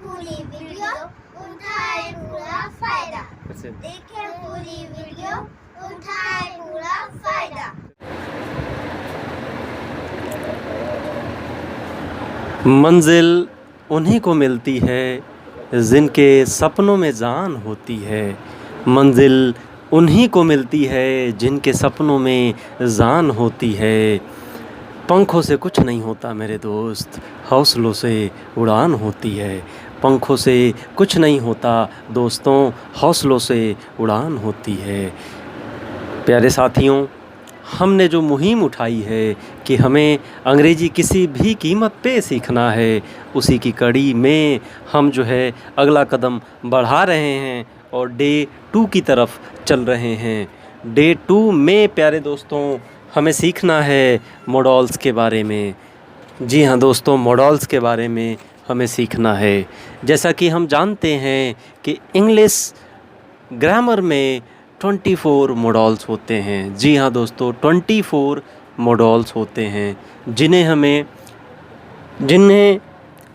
पूरी वीडियो, उठाए पूरा फायदा। देखें पूरी वीडियो, उठाए पूरा फायदा। मंजिल उन्हीं को मिलती है जिनके सपनों में जान होती है। मंजिल उन्हीं को मिलती है जिनके सपनों में जान होती है। पंखों से कुछ नहीं होता मेरे दोस्त, हौसलों से उड़ान होती है। पंखों से कुछ नहीं होता दोस्तों, हौसलों से उड़ान होती है। प्यारे साथियों, हमने जो मुहिम उठाई है कि हमें अंग्रेज़ी किसी भी कीमत पे सीखना है, उसी की कड़ी में हम जो है अगला कदम बढ़ा रहे हैं और डे 2 की तरफ चल रहे हैं। डे 2 में प्यारे दोस्तों हमें सीखना है मॉडल्स के बारे में। जी हाँ दोस्तों, मॉडल्स के बारे में हमें सीखना है। जैसा कि हम जानते हैं कि इंग्लिश ग्रामर में 24 मॉडल्स होते हैं। जी हाँ दोस्तों, 24 मॉडल्स होते हैं जिन्हें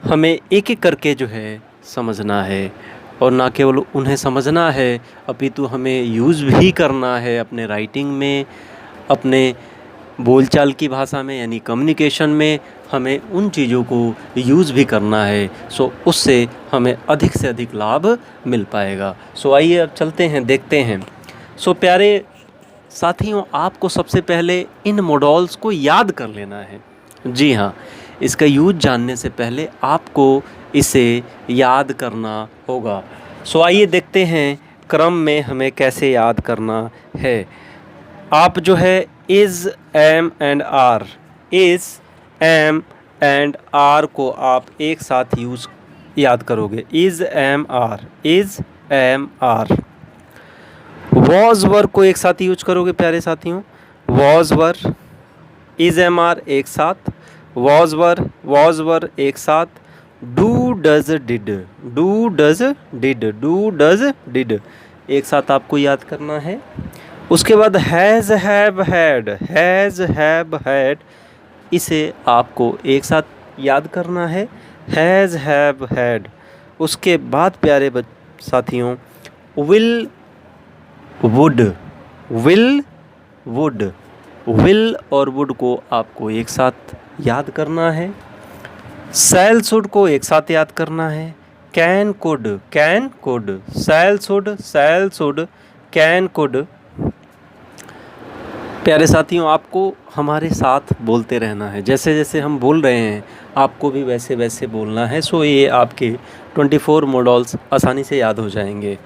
हमें एक एक करके जो है समझना है। और ना केवल उन्हें समझना है अपितु हमें यूज़ भी करना है अपने राइटिंग में, अपने बोलचाल की भाषा में यानी कम्युनिकेशन में हमें उन चीज़ों को यूज़ भी करना है। सो उससे हमें अधिक से अधिक लाभ मिल पाएगा। सो आइए अब चलते हैं, देखते हैं। सो प्यारे साथियों, आपको सबसे पहले इन मॉडल्स को याद कर लेना है। जी हाँ, इसका यूज़ जानने से पहले आपको इसे याद करना होगा। सो आइए देखते हैं क्रम में हमें कैसे याद करना है। आप जो है is, am and are, is, am and are को आप एक साथ याद करोगे। Is, am, are, is, am, are. Was were को एक साथ यूज करोगे प्यारे साथियों। Was were, is, am, are एक साथ, वॉज वर एक साथ। Do does did, do does did, do does did एक साथ आपको याद करना है। उसके बाद has, have, had, has, have, had इसे आपको एक साथ याद करना है। Has, have, had. उसके बाद प्यारे साथियों will, would, will, would, will और वुड को आपको एक साथ याद करना है। शैल शुड को एक साथ याद करना है। Can could, can could, shall should, can could. प्यारे साथियों, आपको हमारे साथ बोलते रहना है। जैसे जैसे हम बोल रहे हैं आपको भी वैसे वैसे बोलना है। सो ये आपके 24 मॉडल्स आसानी से याद हो जाएंगे।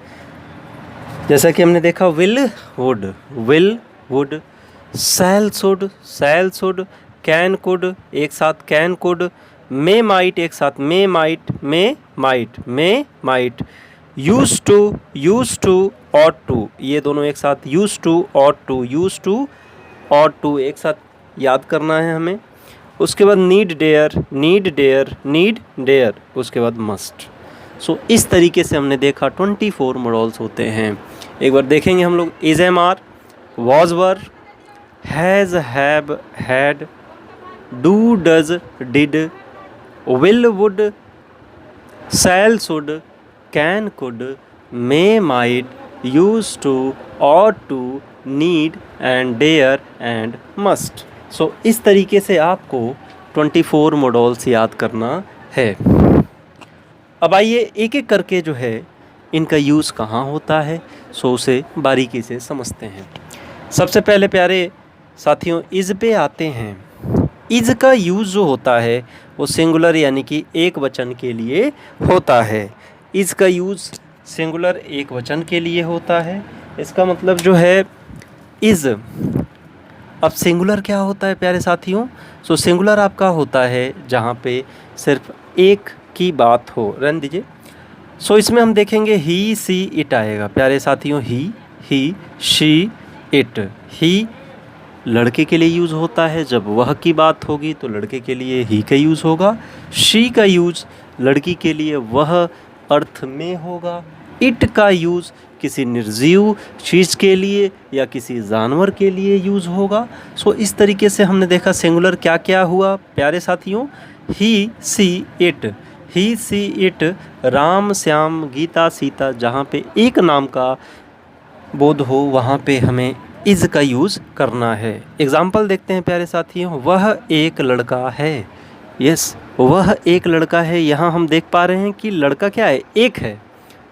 जैसा कि हमने देखा will, would, will, would, shall should, can could एक साथ, कैन कुड, मे माइट एक साथ, may might, may might, use to, ought to ये दोनों एक साथ, यूज टू, ऑट टू एक साथ याद करना है हमें। उसके बाद नीड डेयर, उसके बाद मस्ट। सो इस तरीके से हमने देखा 24 मॉडल्स होते हैं। एक बार देखेंगे हम लोग। Is, am, are, was were, has, have, had, do does did, will, would, shall should, can could, may might, use to, ought to, need and dare and must. So इस तरीके से आपको 24 मॉडल्स याद करना है। अब आइए एक एक करके जो है इनका यूज़ कहाँ होता है सो उसे बारीकी से समझते हैं। सबसे पहले प्यारे साथियों इज़ पे आते हैं। इज़ का यूज़ जो होता है वो सिंगुलर यानी कि एक वचन के लिए होता है। इज़ का यूज़ सिंगुलर एक वचन के लिए होता है। इसका मतलब जो है इज़। अब सिंगुलर क्या होता है प्यारे साथियों? सो सिंगुलर आपका होता है जहाँ पे सिर्फ एक की बात हो। रहने दीजिए। सो इसमें हम देखेंगे ही, सी, इट आएगा प्यारे साथियों। ही, शी, इट। ही लड़के के लिए यूज़ होता है, जब वह की बात होगी तो लड़के के लिए ही का यूज़ होगा। शी का यूज़ लड़की के लिए वह अर्थ में होगा। इट का यूज़ किसी निर्जीव चीज़ के लिए या किसी जानवर के लिए यूज़ होगा। सो इस तरीके से हमने देखा सिंगुलर क्या क्या हुआ प्यारे साथियों। He, see, it. He see it, Ram Shyam Geeta Sita, जहाँ पे एक नाम का बोध हो वहाँ पे हमें इज़ का यूज़ करना है। एग्जाम्पल देखते हैं प्यारे साथियों, वह एक लड़का है। यस, वह एक लड़का है। यहाँ हम देख पा रहे हैं कि लड़का क्या है, एक है,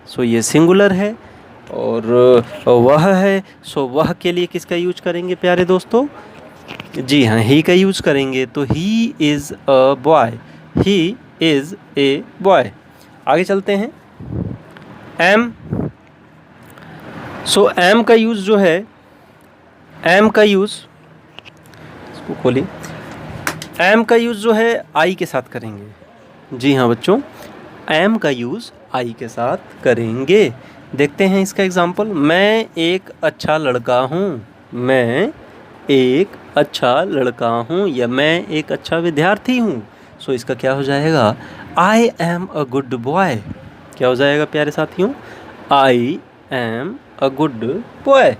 सो ये सिंगुलर है। और वह है, सो वह के लिए किसका यूज करेंगे प्यारे दोस्तों? जी हाँ, ही का यूज करेंगे। तो he is a boy, he is a boy. आगे चलते हैं, एम। सो एम का यूज़ जो है, एम का यूज़, इसको खोलिए, एम का यूज़ जो है आई के साथ करेंगे। जी हाँ बच्चों, एम का यूज़ आई के साथ करेंगे। देखते हैं इसका एग्जाम्पल, मैं एक अच्छा लड़का हूँ, मैं एक अच्छा लड़का हूँ, या मैं एक अच्छा विद्यार्थी हूँ। सो इसका क्या हो जाएगा? I am a good boy. क्या हो जाएगा प्यारे साथियों? I am a good boy,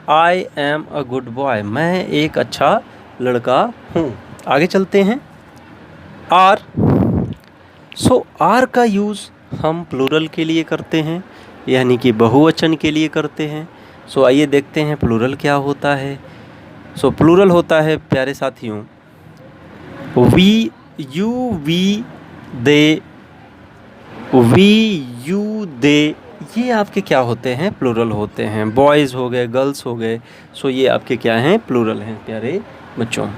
I am a good boy, मैं एक अच्छा लड़का हूँ। आगे चलते हैं, आर। सो आर का यूज़ हम प्लूरल के लिए करते हैं, यानी कि बहुवचन के लिए करते हैं। सो आइए देखते हैं प्लूरल क्या होता है। सो प्लूरल होता है प्यारे साथियों, we, you, we, they, we, you, they, ये आपके क्या होते हैं? प्लूरल होते हैं। बॉयज़ हो गए, गर्ल्स हो गए, सो ये आपके क्या हैं? प्लूरल हैं प्यारे बच्चों।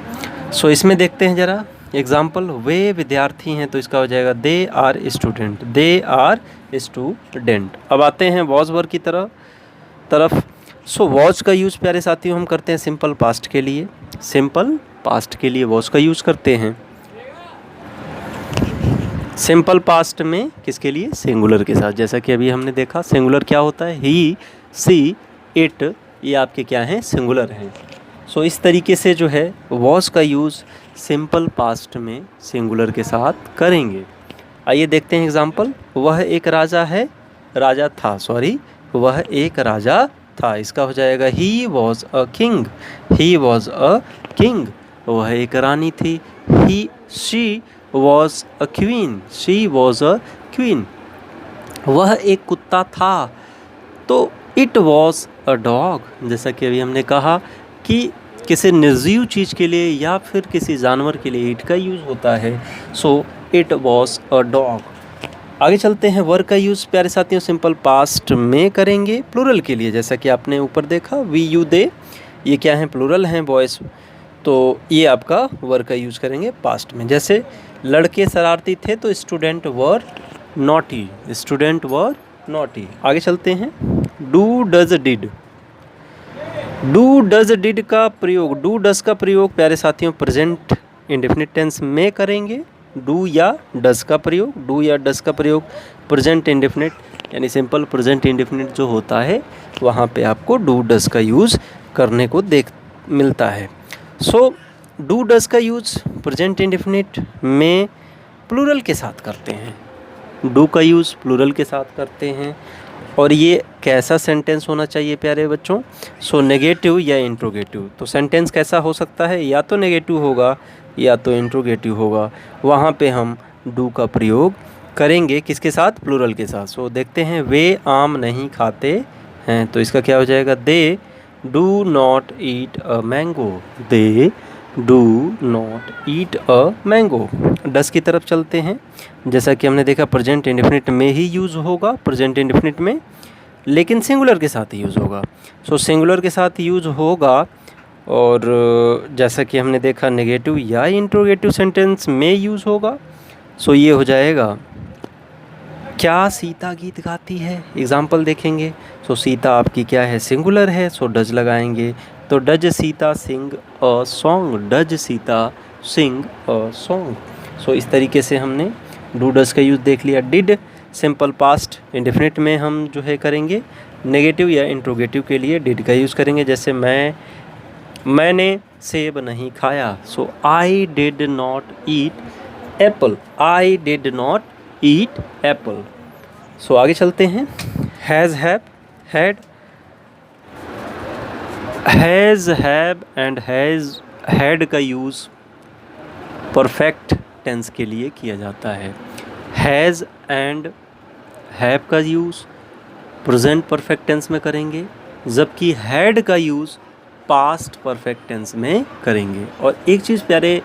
सो इसमें देखते हैं ज़रा एग्जाम्पल, वे विद्यार्थी हैं, तो इसका हो जाएगा they are student, they are student. अब आते हैं वॉज वर्ब की तरफ। सो वॉज का यूज़ प्यारे साथियों हम करते हैं सिंपल पास्ट के लिए, सिंपल पास्ट के लिए वॉज का यूज़ करते हैं। सिंपल पास्ट में किसके लिए? सिंगुलर के साथ। जैसा कि अभी हमने देखा, सिंगुलर क्या होता है? ही, सी, इट, ये आपके क्या हैं? सिंगुलर हैं। सो इस तरीके से जो है वॉज का यूज़ सिंपल पास्ट में सिंगुलर के साथ करेंगे। आइए देखते हैं एग्जाम्पल, वह एक राजा है, राजा था, सॉरी, वह एक राजा था, इसका हो जाएगा he was a king, he was a king. वह एक रानी थी, he, she was a queen, she was a queen. वह एक कुत्ता था, तो इट वॉज अ डॉग। जैसा कि अभी हमने कहा कि किसी निर्जीव चीज़ के लिए या फिर किसी जानवर के लिए इट का यूज़ होता है। So it was a dog. आगे चलते हैं, वर का यूज़ प्यारे साथियों सिंपल पास्ट में करेंगे प्लूरल के लिए। जैसा कि आपने ऊपर देखा, वी, यू, दे, ये क्या हैं? प्लूरल हैं, बॉयज़, तो ये आपका वर का यूज़ करेंगे पास्ट में। जैसे लड़के शरारती थे, तो स्टूडेंट वर नॉटी, स्टूडेंट वर नॉटी। आगे चलते हैं, do, does, did. Do, does, did का प्रयोग, डू, डज का प्रयोग प्यारे साथियों प्रेजेंट इंडेफिनिट टेंस में करेंगे। डू या डज का प्रयोग, डू या डज का प्रयोग प्रेजेंट इंडेफिनिट, यानी सिंपल प्रेजेंट इंडेफिनिट जो होता है वहाँ पे आपको डू, डज का यूज़ करने को मिलता है। सो डू, डज का यूज़ प्रेजेंट इंडेफिनिट में प्लूरल के साथ करते हैं, डू का यूज़ प्लूरल के साथ करते हैं। और ये कैसा सेंटेंस होना चाहिए प्यारे बच्चों? सो नेगेटिव या इंट्रोगेटिव। तो सेंटेंस कैसा हो सकता है? या तो नेगेटिव होगा या तो इंट्रोगेटिव होगा। वहाँ पे हम डू का प्रयोग करेंगे, किसके साथ? प्लूरल के साथ। सो देखते हैं, वे आम नहीं खाते हैं, तो इसका क्या हो जाएगा? They do not eat a mango, they do not eat a mango. Does की तरफ चलते हैं। जैसा कि हमने देखा प्रेजेंट इंडेफिनिट में ही यूज़ होगा, प्रेजेंट इंडेफिनिट में, लेकिन सिंगुलर के साथ ही यूज़ होगा। सो सिंगुलर के साथ यूज़ होगा। और जैसा कि हमने देखा नेगेटिव या इंट्रोगेटिव सेंटेंस में यूज़ होगा। सो ये हो जाएगा, क्या सीता गीत गाती है? एग्जाम्पल देखेंगे। सो सीता आपकी क्या है? सिंगुलर है, सो डज लगाएंगे। तो does Sita sing a song, does Sita sing a song. So इस तरीके से हमने डू, डज का यूज़ देख लिया। डिड सिंपल पास्ट इंडेफिनिट में हम जो है करेंगे, नेगेटिव या इंट्रोगेटिव के लिए डिड का यूज़ करेंगे। जैसे मैंने सेब नहीं खाया, so I did not eat apple, I did not eat apple. So आगे चलते हैं, has, have, had, has, have and has, had का यूज़ परफेक्ट टेंस के लिए किया जाता है। हैज़ एंड हैव का यूज़ प्रेजेंट परफेक्ट टेंस में करेंगे, जबकि हैड का यूज़ पास्ट परफेक्ट टेंस में करेंगे। और एक चीज़ प्यारे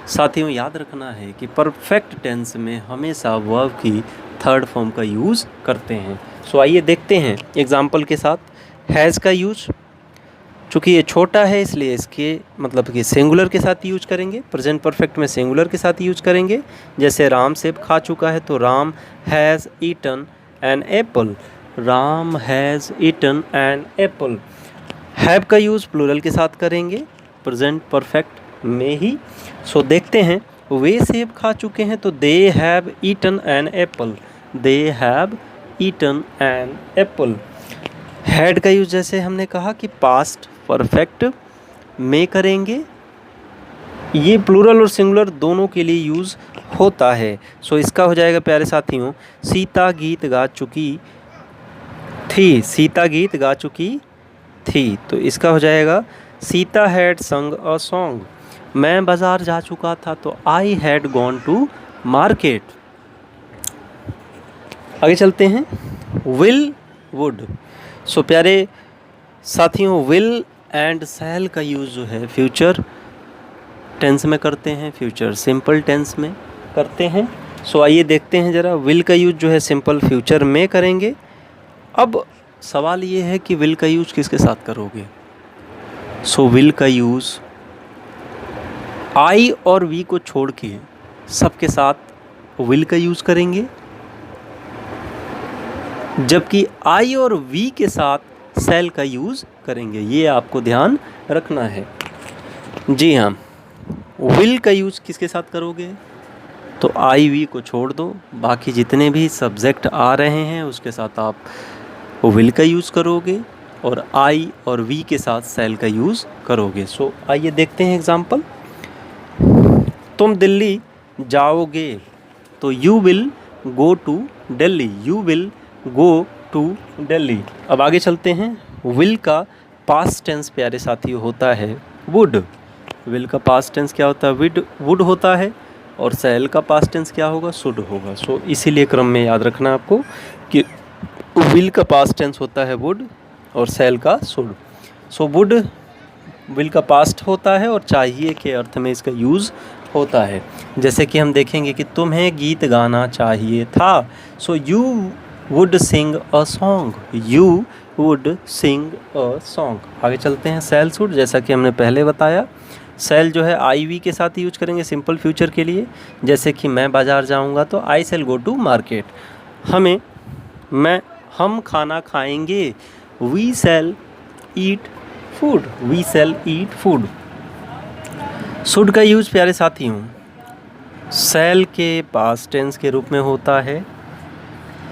साथियों याद रखना है कि परफेक्ट टेंस में हमेशा वर्ब की थर्ड फॉर्म का यूज़ करते हैं। सो आइए देखते हैं एग्जाम्पल के साथ। हैज़ का यूज, चूँकि ये छोटा है इसलिए इसके मतलब कि सिंगुलर के साथ यूज करेंगे, प्रेजेंट परफेक्ट में सिंगुलर के साथ यूज करेंगे। जैसे राम सेब खा चुका है तो Ram has eaten an apple, Ram has eaten an apple. Have का यूज़ प्लूरल के साथ करेंगे प्रेजेंट परफेक्ट में ही। सो देखते हैं, वे सेब खा चुके हैं तो they have eaten an apple, they have eaten an apple. Had का यूज़ जैसे हमने कहा कि पास्ट परफेक्ट में करेंगे, ये प्लूरल और सिंगुलर दोनों के लिए यूज़ होता है। सो इसका हो जाएगा प्यारे साथियों, सीता गीत गा चुकी थी, सीता गीत गा चुकी थी, तो इसका हो जाएगा सीता हैड संग अ सॉन्ग। मैं बाज़ार जा चुका था तो I had gone to market. आगे चलते हैं, विल वुड। सो प्यारे साथियों, विल एंड शैल का यूज़ जो है फ्यूचर टेंस में करते हैं, फ्यूचर सिंपल टेंस में करते हैं। सो आइए देखते हैं ज़रा, विल का यूज़ जो है सिंपल फ्यूचर में करेंगे। अब सवाल ये है कि विल का यूज़ किसके साथ करोगे। सो विल का यूज़ आई और वी को छोड़ के सबके साथ विल का यूज़ करेंगे, जबकि आई और वी के साथ शैल का यूज़ करेंगे। ये आपको ध्यान रखना है। जी हाँ, विल का यूज़ किसके साथ करोगे तो आई वी को छोड़ दो, बाकी जितने भी सब्जेक्ट आ रहे हैं उसके साथ आप विल का यूज़ करोगे और आई और वी के साथ शैल का यूज़ करोगे। सो आइए देखते हैं एग्जांपल। तुम दिल्ली जाओगे तो you will go to Delhi, you will go to Delhi. अब आगे चलते हैं, विल का पास्ट टेंस प्यारे साथियों होता है वुड। विल का पास्ट टेंस क्या होता है, वुड होता है, और शैल का पास्ट टेंस क्या होगा, शुड होगा। सो इसीलिए क्रम में याद रखना आपको कि विल का पास्ट टेंस होता है वुड और शैल का शुड। सो वुड विल का पास्ट होता है और चाहिए के अर्थ में इसका यूज़ होता है। जैसे कि हम देखेंगे कि तुम्हें गीत गाना चाहिए था, so you would Singh a song, you would Singh a song. आगे चलते हैं, शैल शुड, जैसा कि हमने पहले बताया शैल जो है आई वी के साथ यूज करेंगे सिंपल फ्यूचर के लिए। जैसे कि मैं बाज़ार जाऊंगा तो आई शैल गो टू मार्केट, हम खाना खाएंगे, we shall eat food, we shall eat food. Should का यूज प्यारे साथियों शैल के पास्ट टेंस के रूप में होता है।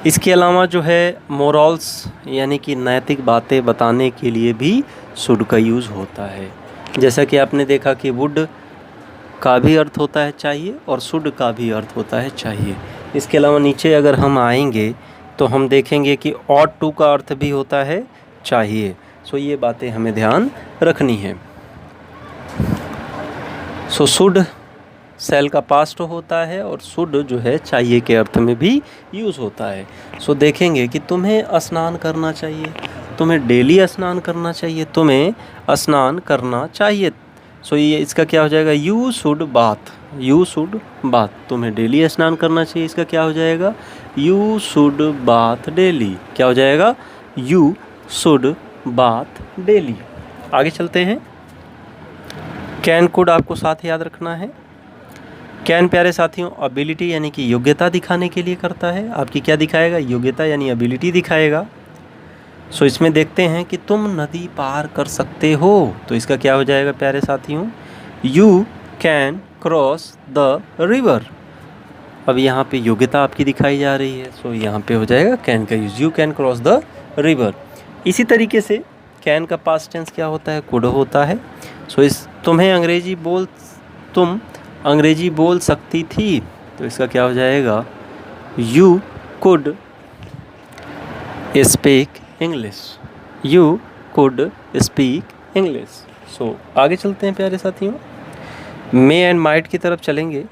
इसके अलावा जो है मोरल्स यानी कि नैतिक बातें बताने के लिए भी शुड का यूज़ होता है। जैसा कि आपने देखा कि वुड का भी अर्थ होता है चाहिए और शुड का भी अर्थ होता है चाहिए। इसके अलावा नीचे अगर हम आएंगे तो हम देखेंगे कि ऑट टू का अर्थ भी होता है चाहिए। सो ये बातें हमें ध्यान रखनी है। सो शुड शैल का पास्ट होता है और शुड जो है चाहिए के अर्थ में भी यूज़ होता है। सो देखेंगे कि तुम्हें स्नान करना चाहिए, तुम्हें डेली स्नान करना चाहिए, तुम्हें स्नान करना चाहिए। सो ये इसका क्या हो जाएगा, you should bath, you should bath, तुम्हें डेली स्नान करना चाहिए। इसका क्या हो जाएगा, यू शुड बाथ डेली, क्या हो जाएगा, यू शुड बाथ डेली। आगे चलते हैं, कैन कुड आपको साथ याद रखना है। कैन प्यारे साथियों एबिलिटी यानी कि योग्यता दिखाने के लिए करता है। आपकी क्या दिखाएगा, योग्यता यानी एबिलिटी दिखाएगा। सो इसमें देखते हैं कि तुम नदी पार कर सकते हो, तो इसका क्या हो जाएगा प्यारे साथियों, you can cross the river. अब यहाँ पे योग्यता आपकी दिखाई जा रही है, सो यहाँ पे हो जाएगा कैन का use, you can cross the river. इसी तरीके से कैन का पास्ट टेंस क्या होता है, कुड होता है। सो इस तुम अंग्रेजी बोल सकती थी, तो इसका क्या हो जाएगा, you could speak English, you could speak English. So आगे चलते हैं प्यारे साथियों, मे एंड माइट की तरफ चलेंगे।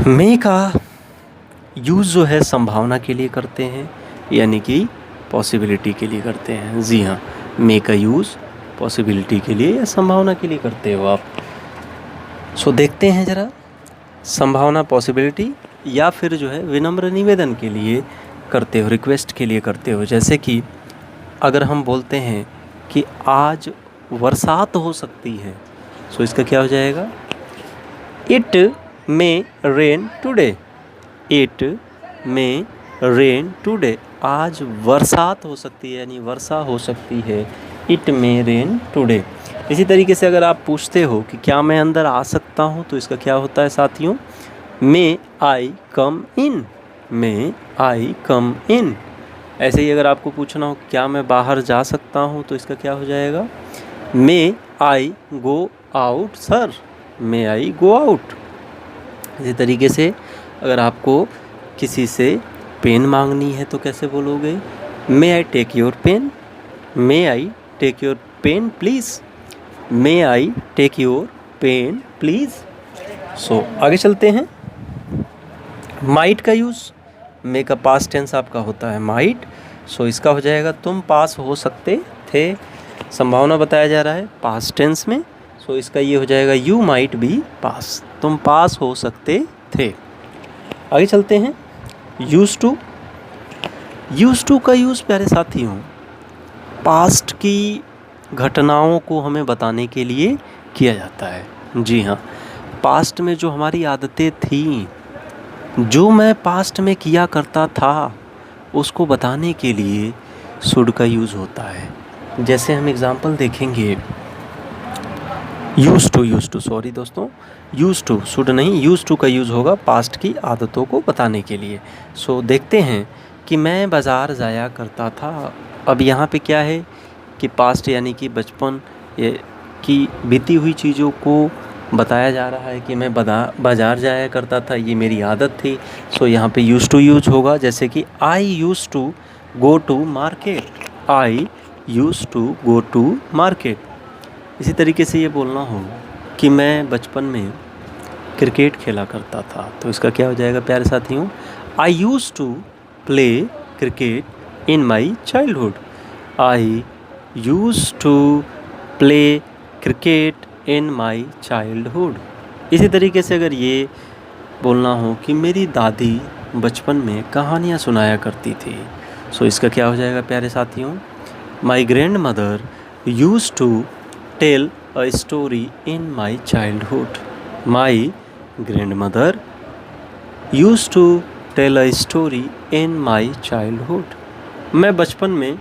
मे का यूज़ जो है संभावना के लिए करते हैं, यानी कि पॉसिबिलिटी के लिए करते हैं। जी हाँ, मे का यूज़ पॉसिबिलिटी के लिए या संभावना के लिए करते हो आप। सो देखते हैं ज़रा, संभावना पॉसिबिलिटी या फिर जो है विनम्र निवेदन के लिए करते हो, रिक्वेस्ट के लिए करते हो। जैसे कि अगर हम बोलते हैं कि आज बरसात हो सकती है, सो इसका क्या हो जाएगा? It may rain today. It may rain today. आज बरसात हो सकती है, यानी वर्षा हो सकती है। It may rain today. इसी तरीके से अगर आप पूछते हो कि क्या मैं अंदर आ सकता हूँ, तो इसका क्या होता है साथियों? मे आई कम इन। मे आई कम इन। ऐसे ही अगर आपको पूछना हो क्या मैं बाहर जा सकता हूँ, तो इसका क्या हो जाएगा? मे आई गो आउट सर। मे आई गो आउट। इसी तरीके से अगर आपको किसी से पेन मांगनी है तो कैसे बोलोगे? May I take your pen. May I take your pen please. May I take your pen please. So आगे चलते हैं। माइट का यूज़, मे का पास्ट टेंस आपका होता है माइट। सो इसका हो जाएगा तुम पास हो सकते थे। संभावना बताया जा रहा है पास्ट टेंस में। सो इसका ये हो जाएगा यू माइट बी पास। तुम पास हो सकते थे। आगे चलते हैं। Use to. यूज़ टू का यूज़ प्यारे साथियों पास्ट की घटनाओं को हमें बताने के लिए किया जाता है। जी हाँ, पास्ट में जो हमारी आदतें थीं, जो मैं पास्ट में किया करता था, उसको बताने के लिए शुड का यूज़ होता है। जैसे हम एग्ज़ाम्पल देखेंगे, यूज़ टू सॉरी दोस्तों, यूज़ टू, शुड नहीं, यूज़ टू का यूज़ होगा पास्ट की आदतों को बताने के लिए। सो देखते हैं कि मैं बाज़ार जाया करता था। अब यहाँ पे क्या है कि पास्ट यानी कि बचपन की बीती हुई चीज़ों को बताया जा रहा है कि मैं बाज़ार जाया करता था, ये मेरी आदत थी। सो यहाँ पे यूज़ टू यूज होगा। जैसे कि I use to go to market. I use to go to market. इसी तरीके से ये बोलना हो कि मैं बचपन में क्रिकेट खेला करता था, तो इसका क्या हो जाएगा प्यारे साथियों? I use to play cricket in my childhood. I use to play cricket in my childhood. इसी तरीके से अगर ये बोलना हो कि मेरी दादी बचपन में कहानियाँ सुनाया करती थी, सो इसका क्या हो जाएगा प्यारे साथियों? My grandmother use to tell a story in my childhood. My grandmother use to tell a story in my childhood. मैं बचपन में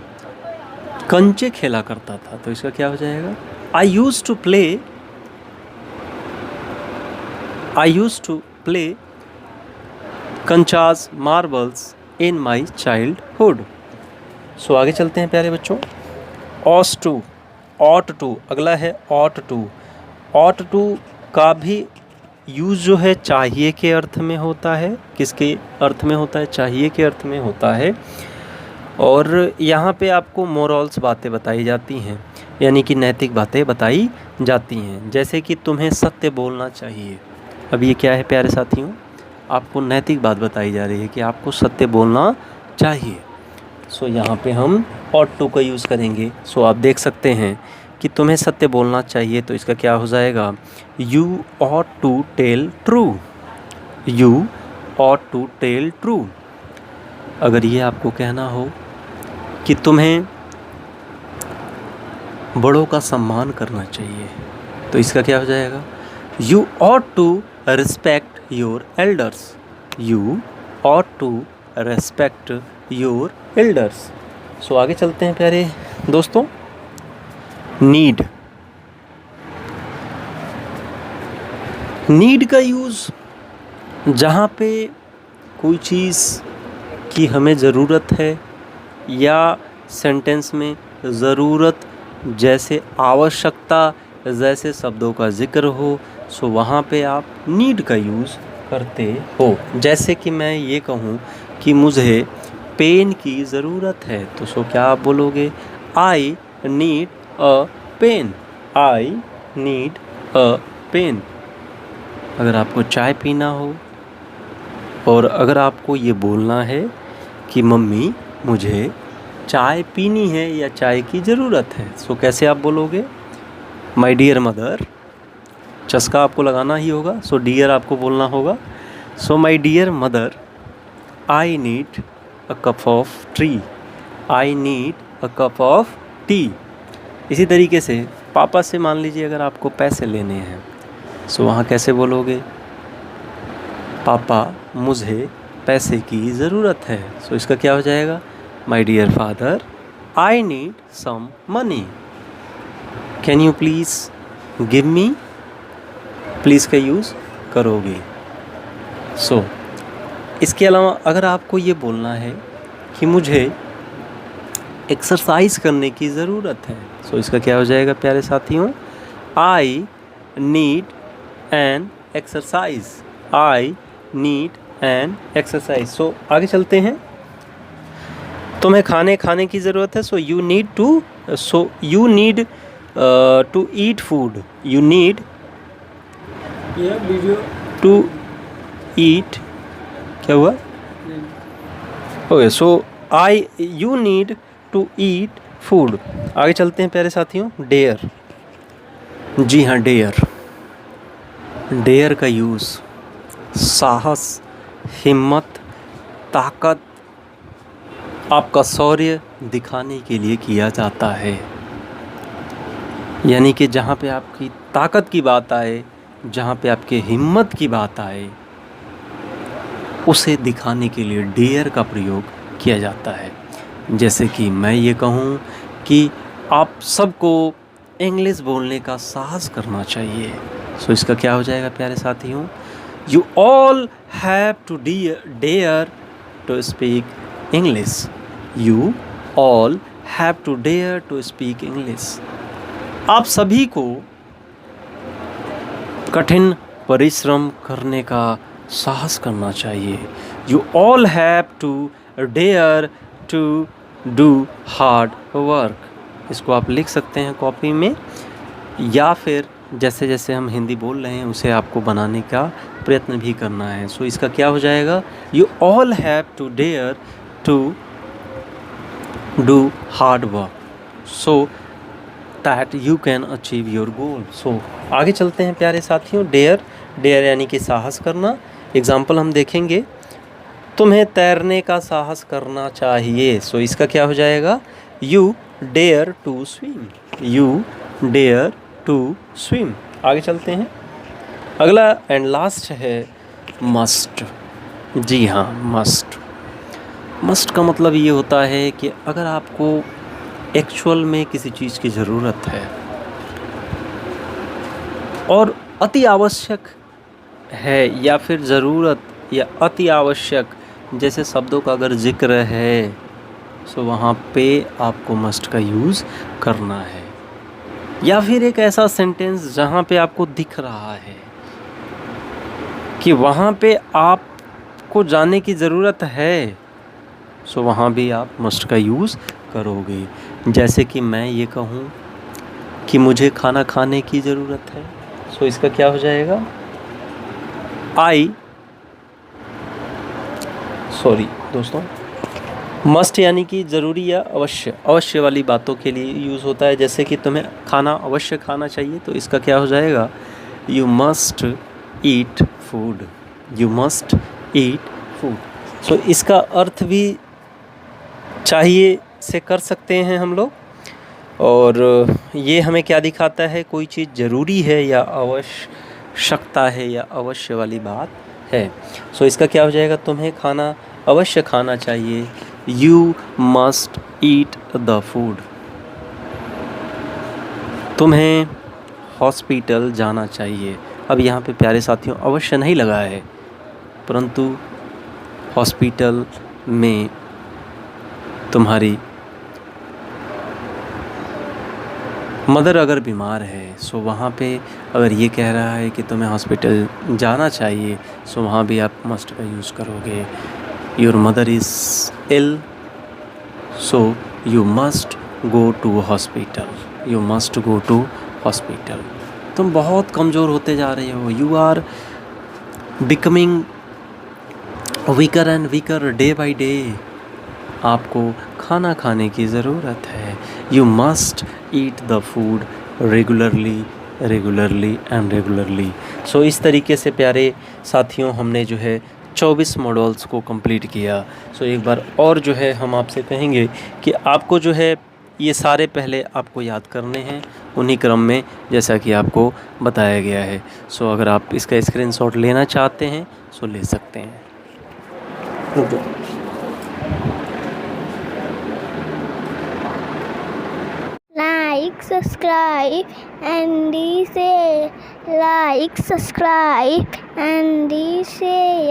कंचे खेला करता था, तो इसका क्या हो जाएगा? आई यूज़ टू प्ले कंचास marbles in my childhood. So आगे चलते हैं प्यारे बच्चों। ऑस टू, ऑट टू, अगला है ऑट टू। ऑट टू का भी यूज़ जो है चाहिए के अर्थ में होता है। किसके अर्थ में होता है? चाहिए के अर्थ में होता है। और यहाँ पे आपको मोरल्स बातें बताई जाती हैं, यानी कि नैतिक बातें बताई जाती हैं। जैसे कि तुम्हें सत्य बोलना चाहिए। अब ये क्या है प्यारे साथियों? आपको नैतिक बात बताई जा रही है कि आपको सत्य बोलना चाहिए। सो यहाँ पे हम ऑट टू का यूज़ करेंगे। सो आप देख सकते हैं कि तुम्हें सत्य बोलना चाहिए, तो इसका क्या हो जाएगा? You ought to tell true. You ought to tell true. अगर ये आपको कहना हो कि तुम्हें बड़ों का सम्मान करना चाहिए, तो इसका क्या हो जाएगा? You ought to respect your elders. You ought to respect your elders. So आगे चलते हैं प्यारे दोस्तों। नीड। नीड का यूज़ जहाँ पे कोई चीज़ की हमें ज़रूरत है, या सेंटेंस में ज़रूरत जैसे आवश्यकता जैसे शब्दों का जिक्र हो, सो वहाँ पे आप नीड का यूज़ करते हो। जैसे कि मैं ये कहूँ कि मुझे पेन की ज़रूरत है, तो सो क्या आप बोलोगे? I need a pen. I need a pen. अगर आपको चाय पीना हो और अगर आपको ये बोलना है कि मम्मी मुझे चाय पीनी है या चाय की ज़रूरत है, सो कैसे आप बोलोगे? माय डियर मदर, चस्का आपको लगाना ही होगा, सो डियर आपको बोलना होगा। So my dear mother, I need a cup of tea. I need a cup of tea. इसी तरीके से पापा से मान लीजिए अगर आपको पैसे लेने हैं, सो वहाँ कैसे बोलोगे? पापा मुझे पैसे की ज़रूरत है। सो इसका क्या हो जाएगा? My dear father, I need some money. Can you please give me? Please का यूज़ करोगे। सो इसके अलावा अगर आपको ये बोलना है कि मुझे एक्सरसाइज करने की ज़रूरत है, सो इसका क्या हो जाएगा प्यारे साथियों? I need an exercise. I need an exercise. So आगे चलते हैं। तुम्हें खाने की ज़रूरत है, so you need to eat food. You need to eat, क्या हुआ? Okay, so you need to eat food. आगे चलते हैं प्यारे साथियों। डेयर, जी हाँ डेयर। डेयर का यूज़ साहस, हिम्मत, ताकत, आपका शौर्य दिखाने के लिए किया जाता है। यानी कि जहाँ पे आपकी ताकत की बात आए, जहाँ पे आपके हिम्मत की बात आए, उसे दिखाने के लिए डेयर का प्रयोग किया जाता है। जैसे कि मैं ये कहूँ कि आप सबको इंग्लिश बोलने का साहस करना चाहिए। सो इसका क्या हो जाएगा प्यारे साथियों? You all have to dare to speak English. You all have to dare to speak English. आप सभी को कठिन परिश्रम करने का साहस करना चाहिए। You all have to dare to do hard work. इसको आप लिख सकते हैं कॉपी में, या फिर जैसे जैसे हम हिंदी बोल रहे हैं उसे आपको बनाने का प्रयत्न भी करना है। सो इसका क्या हो जाएगा? You all have to dare to do hard work so that you can achieve your goal. So आगे चलते हैं प्यारे साथियों। डेयर यानी कि साहस करना। एग्जाम्पल हम देखेंगे। तुम्हें तैरने का साहस करना चाहिए। सो इसका क्या हो जाएगा? You dare to swim. You dare to swim. आगे चलते हैं। अगला एंड लास्ट है मस्ट। जी हाँ, मस्ट। मस्ट का मतलब ये होता है कि अगर आपको एक्चुअल में किसी चीज़ की ज़रूरत है और अति आवश्यक है, या फिर ज़रूरत या अति आवश्यक जैसे शब्दों का अगर जिक्र है, सो वहाँ पे आपको मस्ट का यूज़ करना है। या फिर एक ऐसा सेंटेंस जहाँ पे आपको दिख रहा है कि वहाँ पे आपको जाने की ज़रूरत है, सो वहाँ भी आप मस्ट का यूज़ करोगे। जैसे कि मैं ये कहूँ कि मुझे खाना खाने की ज़रूरत है, सो इसका क्या हो जाएगा? दोस्तों, मस्ट यानी कि ज़रूरी या अवश्य वाली बातों के लिए यूज़ होता है। जैसे कि तुम्हें खाना अवश्य खाना चाहिए, तो इसका क्या हो जाएगा? You must eat food. You must eat food. So इसका अर्थ भी चाहिए से कर सकते हैं हम लोग। और ये हमें क्या दिखाता है? कोई चीज़ ज़रूरी है या आवश्यकता है या अवश्य वाली बात है। सो इसका क्या हो जाएगा? तुम्हें खाना अवश्य खाना चाहिए। You must eat the food. तुम्हें हॉस्पिटल जाना चाहिए। अब यहाँ पे प्यारे साथियों अवश्य नहीं लगा है, परंतु हॉस्पिटल में तुम्हारी मदर अगर बीमार है, सो वहाँ पे अगर ये कह रहा है कि तुम्हें हॉस्पिटल जाना चाहिए, सो वहाँ भी आप मस्ट का यूज़ करोगे। Your mother is ill, so you must go to hospital. You must go to hospital. तुम बहुत कमज़ोर होते जा रहे हो। You are becoming weaker and weaker day by day आपको खाना खाने की ज़रूरत है। You must eat the food regularly and regularly. So इस तरीके से प्यारे साथियों हमने जो है 24 मॉडल्स को कंप्लीट किया। सो एक बार और जो है हम आपसे कहेंगे कि आपको जो है ये सारे पहले आपको याद करने हैं उन्हीं क्रम में जैसा कि आपको बताया गया है। सो अगर आप इसका स्क्रीनशॉट लेना चाहते हैं सो ले सकते हैं। Like, subscribe, and share. Like, subscribe, and share.